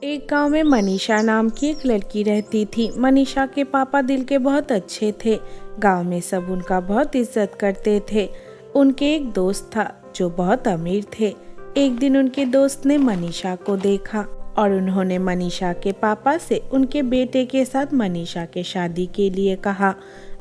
एक गांव में मनीषा नाम की एक लड़की रहती थी। मनीषा के पापा दिल के बहुत अच्छे थे। गांव में सब उनका बहुत इज्जत करते थे। उनके एक दोस्त था जो बहुत अमीर थे। एक दिन उनके दोस्त ने मनीषा को देखा और उन्होंने मनीषा के पापा से उनके बेटे के साथ मनीषा के शादी के लिए कहा।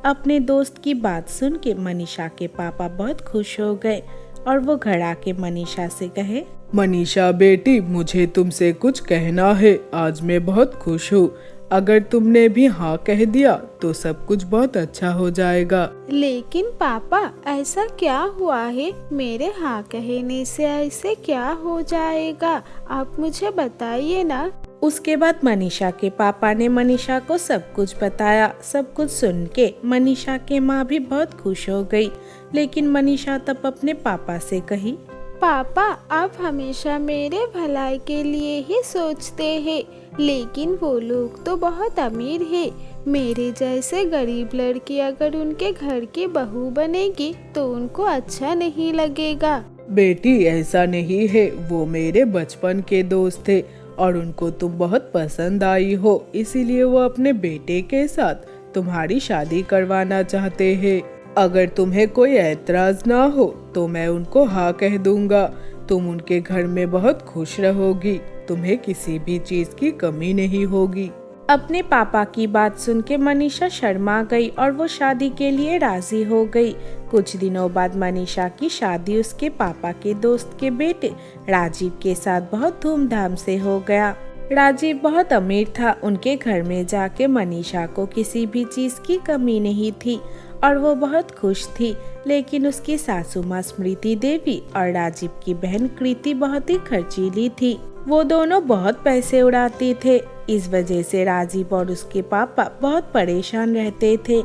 अपने दोस्त की बात सुन के मनीषा के पापा बहुत खुश हो गए और वो घर आके मनीषा से कहे, मनीषा बेटी, मुझे तुमसे कुछ कहना है। आज मैं बहुत खुश हूँ। अगर तुमने भी हाँ कह दिया तो सब कुछ बहुत अच्छा हो जाएगा। लेकिन पापा, ऐसा क्या हुआ है? मेरे हाँ कहने से ऐसे क्या हो जाएगा? आप मुझे बताइए ना। उसके बाद मनीषा के पापा ने मनीषा को सब कुछ बताया। सब कुछ सुन के मनीषा के माँ भी बहुत खुश हो गई। लेकिन मनीषा तब अपने पापा से कही, पापा, आप हमेशा मेरे भलाई के लिए ही सोचते हैं, लेकिन वो लोग तो बहुत अमीर है। मेरे जैसे गरीब लड़की अगर उनके घर की बहू बनेगी तो उनको अच्छा नहीं लगेगा। बेटी, ऐसा नहीं है। वो मेरे बचपन के दोस्त थे और उनको तुम बहुत पसंद आई हो, इसीलिए वो अपने बेटे के साथ तुम्हारी शादी करवाना चाहते हैं। अगर तुम्हें कोई ऐतराज ना हो तो मैं उनको हाँ कह दूंगा। तुम उनके घर में बहुत खुश रहोगी। तुम्हें किसी भी चीज की कमी नहीं होगी। अपने पापा की बात सुन के मनीषा शर्मा गई और वो शादी के लिए राजी हो गई। कुछ दिनों बाद मनीषा की शादी उसके पापा के दोस्त के बेटे राजीव के साथ बहुत धूमधाम से हो गया। राजीव बहुत अमीर था। उनके घर में जाके मनीषा को किसी भी चीज की कमी नहीं थी और वो बहुत खुश थी। लेकिन उसकी सासू माँ स्मृति देवी और राजीव की बहन कृति बहुत ही खर्चीली थी। वो दोनों बहुत पैसे उड़ाते थे। इस वजह से राजीव और उसके पापा बहुत परेशान रहते थे।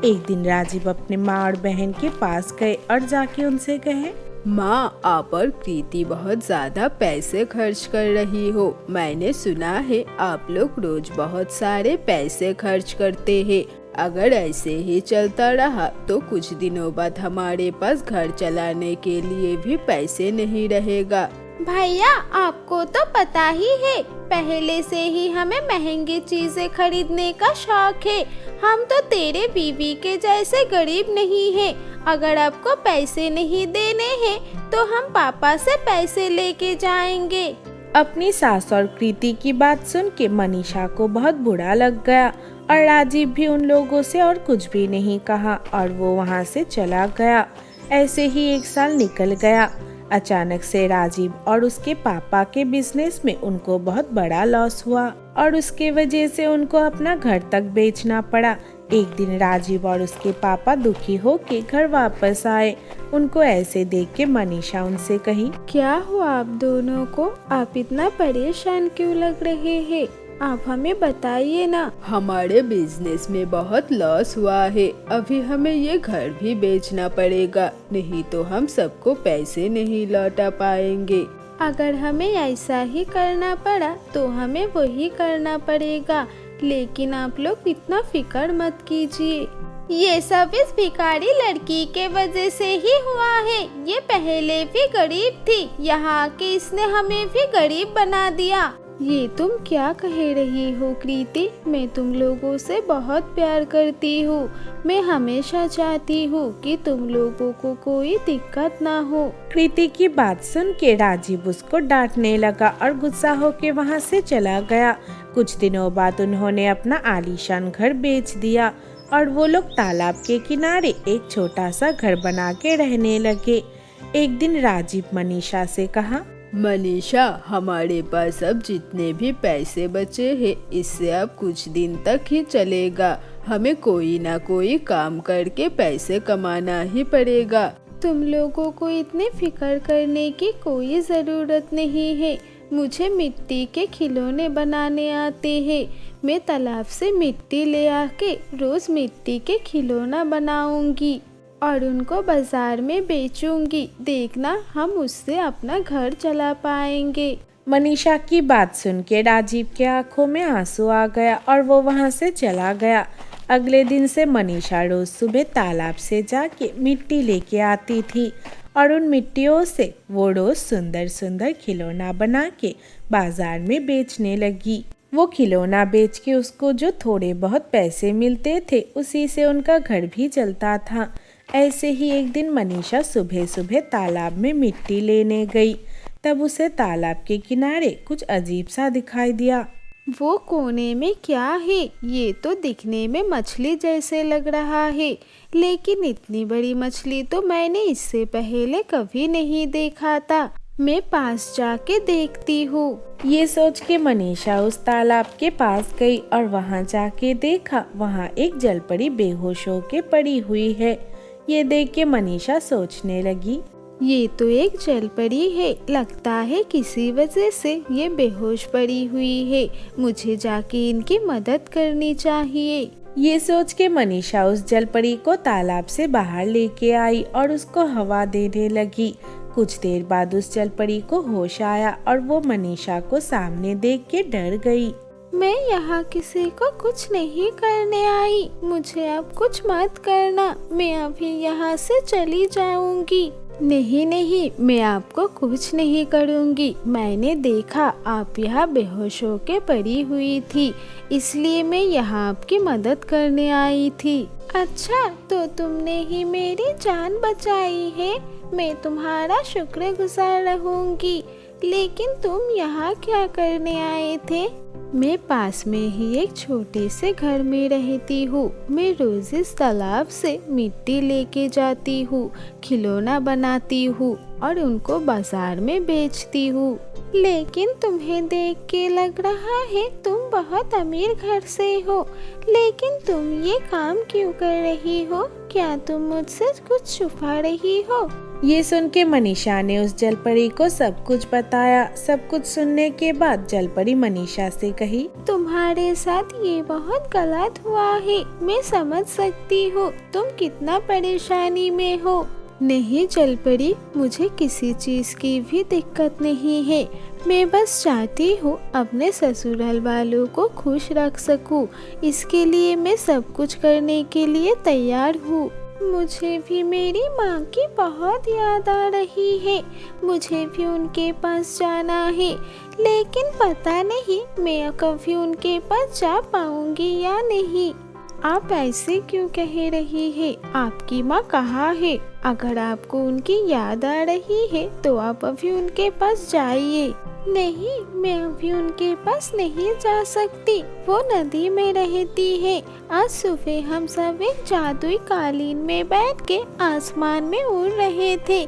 एक दिन राजीव अपने माँ और बहन के पास गए और जाके उनसे कहे, माँ, आप और कृति बहुत ज्यादा पैसे खर्च कर रही हो। मैंने सुना है आप लोग रोज बहुत सारे पैसे खर्च करते हैं। अगर ऐसे ही चलता रहा तो कुछ दिनों बाद हमारे पास घर चलाने के लिए भी पैसे नहीं रहेगा। भैया, आपको तो पता ही है, पहले से ही हमें महंगी चीजें खरीदने का शौक है। हम तो तेरे बीवी के जैसे गरीब नहीं हैं। अगर आपको पैसे नहीं देने हैं तो हम पापा से पैसे लेके जाएंगे। अपनी सास और कृति की बात सुन के मनीषा को बहुत बुरा लग गया और राजीव भी उन लोगों से और कुछ भी नहीं कहा और वो वहाँ से चला गया। ऐसे ही एक साल निकल गया। अचानक से राजीव और उसके पापा के बिजनेस में उनको बहुत बड़ा लॉस हुआ और उसके वजह से उनको अपना घर तक बेचना पड़ा। एक दिन राजीव और उसके पापा दुखी होके घर वापस आए। उनको ऐसे देख के मनीषा उनसे कही, क्या हुआ आप दोनों को? आप इतना परेशान क्यों लग रहे हैं? आप हमें बताइए ना। हमारे बिजनेस में बहुत लॉस हुआ है। अभी हमें ये घर भी बेचना पड़ेगा, नहीं तो हम सबको पैसे नहीं लौटा पाएंगे। अगर हमें ऐसा ही करना पड़ा तो हमें वही करना पड़ेगा। लेकिन आप लोग इतना फिक्र मत कीजिए। ये सब इस भिखारी लड़की के वजह से ही हुआ है। ये पहले भी गरीब थी, यहाँ के इसने हमें भी गरीब बना दिया। ये तुम क्या कह रही हो कृति? मैं तुम लोगों से बहुत प्यार करती हूँ। मैं हमेशा चाहती हूँ कि तुम लोगों को कोई दिक्कत ना हो। कृति की बात सुन के राजीव उसको डांटने लगा और गुस्सा होके वहाँ से चला गया। कुछ दिनों बाद उन्होंने अपना आलीशान घर बेच दिया और वो लोग तालाब के किनारे एक छोटा सा घर बना के रहने लगे। एक दिन राजीव मनीषा से कहा, मनीषा, हमारे पास अब जितने भी पैसे बचे हैं इससे अब कुछ दिन तक ही चलेगा। हमें कोई ना कोई काम करके पैसे कमाना ही पड़ेगा। तुम लोगों को इतने फिक्र करने की कोई ज़रूरत नहीं है। मुझे मिट्टी के खिलौने बनाने आते हैं। मैं तालाब से मिट्टी ले आके रोज मिट्टी के खिलौना बनाऊंगी और उनको बाजार में बेचूंगी। देखना, हम उससे अपना घर चला पाएंगे। मनीषा की बात सुन के राजीव के आंखों में आंसू आ गया और वो वहाँ से चला गया। अगले दिन से मनीषा रोज सुबह तालाब से जाके मिट्टी लेके आती थी और उन मिट्टियों से वो रोज सुंदर सुंदर खिलौना बना के बाजार में बेचने लगी। वो खिलौना बेच के उसको जो थोड़े बहुत पैसे मिलते थे उसी से उनका घर भी चलता था। ऐसे ही एक दिन मनीषा सुबह सुबह तालाब में मिट्टी लेने गई। तब उसे तालाब के किनारे कुछ अजीब सा दिखाई दिया। वो कोने में क्या है? ये तो दिखने में मछली जैसे लग रहा है, लेकिन इतनी बड़ी मछली तो मैंने इससे पहले कभी नहीं देखा था। मैं पास जाके देखती हूँ। ये सोच के मनीषा उस तालाब के पास गई और वहाँ जाके देखा वहाँ एक जलपरी बेहोश होके पड़ी हुई है। ये देख के मनीषा सोचने लगी, ये तो एक जलपरी है, लगता है किसी वजह से ये बेहोश पड़ी हुई है। मुझे जाके इनकी मदद करनी चाहिए। ये सोच के मनीषा उस जलपरी को तालाब से बाहर लेके आई और उसको हवा देने लगी। कुछ देर बाद उस जलपरी को होश आया और वो मनीषा को सामने देख के डर गई। मैं यहाँ किसी को कुछ नहीं करने आई, मुझे अब कुछ मत करना, मैं अभी यहाँ से चली जाऊंगी। नहीं नहीं, मैं आपको कुछ नहीं करूंगी। मैंने देखा आप यहाँ बेहोश होके पड़ी हुई थी, इसलिए मैं यहाँ आपकी मदद करने आई थी। अच्छा, तो तुमने ही मेरी जान बचाई है, मैं तुम्हारा शुक्रगुजार रहूंगी। लेकिन तुम यहाँ क्या करने आए थे? मैं पास में ही एक छोटे से घर में रहती हूँ। मैं रोज इस तालाब से मिट्टी लेके जाती हूँ, खिलौना बनाती हूँ और उनको बाजार में बेचती हूँ। लेकिन तुम्हें देख के लग रहा है तुम बहुत अमीर घर से हो, लेकिन तुम ये काम क्यों कर रही हो? क्या तुम मुझसे कुछ छुपा रही हो? ये सुन के मनीषा ने उस जलपरी को सब कुछ बताया। सब कुछ सुनने के बाद जलपरी मनीषा से कही, तुम्हारे साथ ये बहुत गलत हुआ है। मैं समझ सकती हूँ तुम कितना परेशानी में हो। नहीं जलपरी, मुझे किसी चीज की भी दिक्कत नहीं है। मैं बस चाहती हूँ अपने ससुराल वालों को खुश रख सकूँ। इसके लिए मैं सब कुछ करने के लिए तैयार हूँ। मुझे भी मेरी माँ की बहुत याद आ रही है, मुझे भी उनके पास जाना है, लेकिन पता नहीं मैं कभी उनके पास जा पाऊंगी या नहीं। आप ऐसे क्यों कह रही है? आपकी माँ कहाँ है? अगर आपको उनकी याद आ रही है तो आप अभी उनके पास जाइए। नहीं, मैं अभी उनके पास नहीं जा सकती, वो नदी में रहती है। आज सुबह हम सब एक जादुई कालीन में बैठ के आसमान में उड़ रहे थे,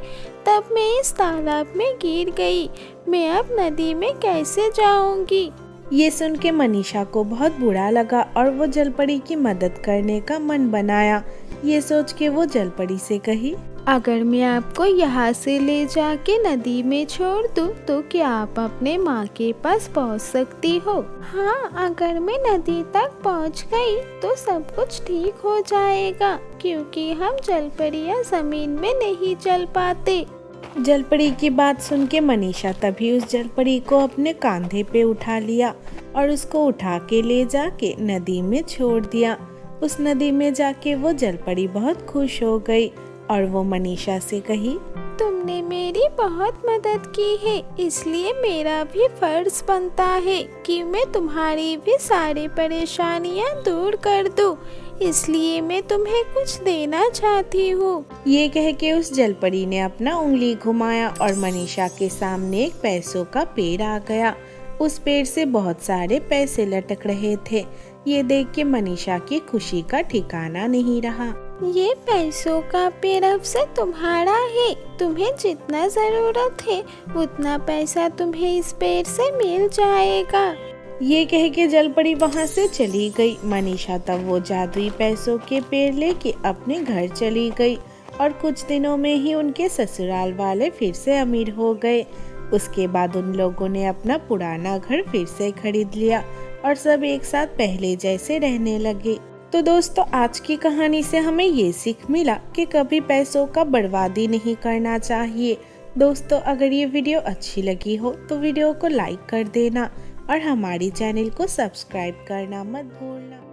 तब मैं इस तालाब में गिर गई। मैं अब नदी में कैसे जाऊंगी? ये सुन के मनीषा को बहुत बुरा लगा और वो जलपरी की मदद करने का मन बनाया। ये सोच के वो जलपरी से कही, अगर मैं आपको यहाँ से ले जाके नदी में छोड़ दूँ तो क्या आप अपने माँ के पास पहुँच सकती हो? हाँ, अगर मैं नदी तक पहुँच गई तो सब कुछ ठीक हो जाएगा, क्योंकि हम जलपरियाँ जमीन में नहीं चल पाते। जलपरी की बात सुन के मनीषा तभी उस जलपरी को अपने कंधे पे उठा लिया और उसको उठा के ले जाके नदी में छोड़ दिया। उस नदी में जाके वो जलपरी बहुत खुश हो गई और वो मनीषा से कही, तुमने मेरी बहुत मदद की है, इसलिए मेरा भी फर्ज बनता है कि मैं तुम्हारी भी सारी परेशानियां दूर कर दूं। इसलिए मैं तुम्हें कुछ देना चाहती हूँ। ये कह के उस जलपरी ने अपना उंगली घुमाया और मनीषा के सामने एक पैसों का पेड़ आ गया। उस पेड़ से बहुत सारे पैसे लटक रहे थे। ये देख के मनीषा की खुशी का ठिकाना नहीं रहा। ये पैसों का पेड़ अब से तुम्हारा है, तुम्हें जितना जरूरत है उतना पैसा तुम्हें इस पेड़ से मिल जाएगा। ये कह के जलपरी वहाँ से चली गई। मनीषा तब वो जादुई पैसों के पेड़ लेके अपने घर चली गई और कुछ दिनों में ही उनके ससुराल वाले फिर से अमीर हो गए। उसके बाद उन लोगों ने अपना पुराना घर फिर से खरीद लिया और सब एक साथ पहले जैसे रहने लगे। तो दोस्तों, आज की कहानी से हमें ये सीख मिला कि कभी पैसों का बर्बादी नहीं करना चाहिए। दोस्तों, अगर ये वीडियो अच्छी लगी हो तो वीडियो को लाइक कर देना और हमारी चैनल को सब्सक्राइब करना मत भूलना।